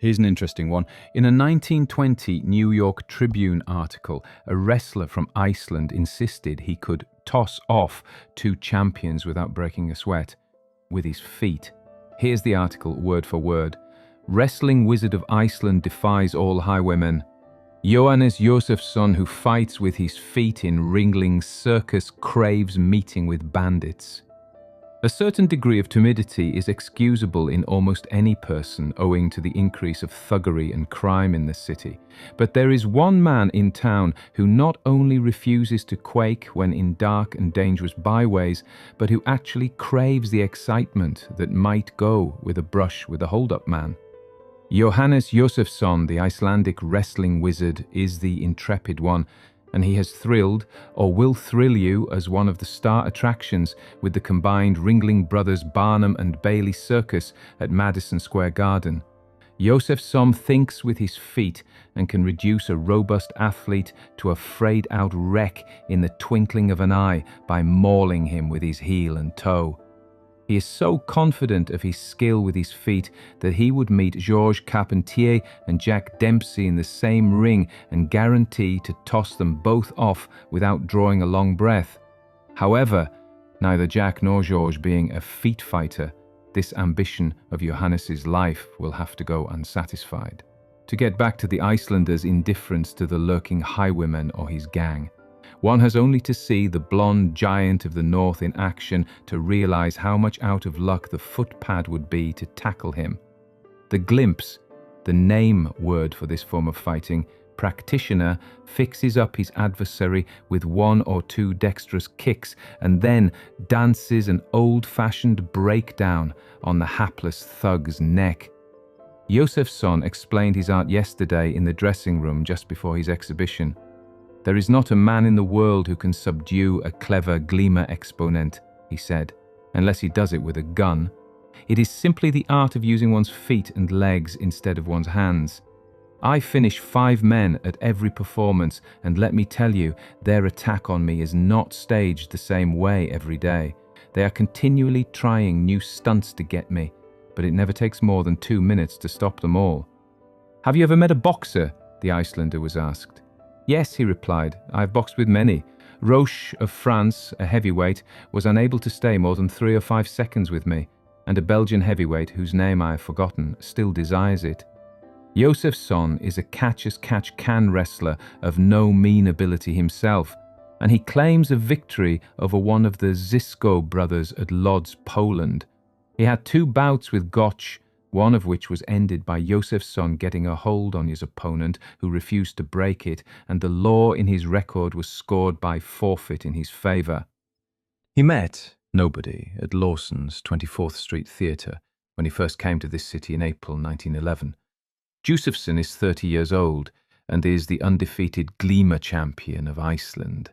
Here's an interesting one. In a 1920 New York Tribune article, a wrestler from Iceland insisted he could toss off two champions without breaking a sweat with his feet. Here's the article word for word. Wrestling wizard of Iceland defies all highwaymen. Johannes Josefsson, who fights with his feet in Ringling's circus, craves meeting with bandits. A certain degree of timidity is excusable in almost any person owing to the increase of thuggery and crime in the city. But there is one man in town who not only refuses to quake when in dark and dangerous byways, but who actually craves the excitement that might go with a brush with a hold-up man. Johannes Josefsson, the Icelandic wrestling wizard, is the intrepid one, and he has thrilled, or will thrill you, as one of the star attractions with the combined Ringling Brothers Barnum and Bailey Circus at Madison Square Garden. Josefsson thinks with his feet and can reduce a robust athlete to a frayed-out wreck in the twinkling of an eye by mauling him with his heel and toe. He is so confident of his skill with his feet that he would meet Georges Carpentier and Jack Dempsey in the same ring and guarantee to toss them both off without drawing a long breath. However, neither Jack nor Georges being a feet fighter, this ambition of Johannes's life will have to go unsatisfied. To get back to the Icelander's indifference to the lurking highwayman or his gang, one has only to see the blonde giant of the north in action to realize how much out of luck the footpad would be to tackle him. The glimpse, the name word for this form of fighting, practitioner fixes up his adversary with one or two dexterous kicks and then dances an old-fashioned breakdown on the hapless thug's neck. Josefsson explained his art yesterday in the dressing room just before his exhibition. There is not a man in the world who can subdue a clever glima exponent, he said, unless he does it with a gun. It is simply the art of using one's feet and legs instead of one's hands. I finish 5 men at every performance, and let me tell you, their attack on me is not staged the same way every day. They are continually trying new stunts to get me, but it never takes more than 2 minutes to stop them all. Have you ever met a boxer? The Icelander was asked. Yes, he replied, I have boxed with many. Roche of France, a heavyweight, was unable to stay more than 3 or 5 seconds with me, and a Belgian heavyweight, whose name I have forgotten, still desires it. Josefsson is a catch-as-catch-can wrestler of no mean ability himself, and he claims a victory over one of the Zisko brothers at Lodz, Poland. He had 2 bouts with Gotch, one of which was ended by Josefsson getting a hold on his opponent who refused to break it, and the law in his record was scored by forfeit in his favour. He met nobody at Lawson's 24th Street Theatre when he first came to this city in April 1911. Josefsson is 30 years old and is the undefeated glima champion of Iceland.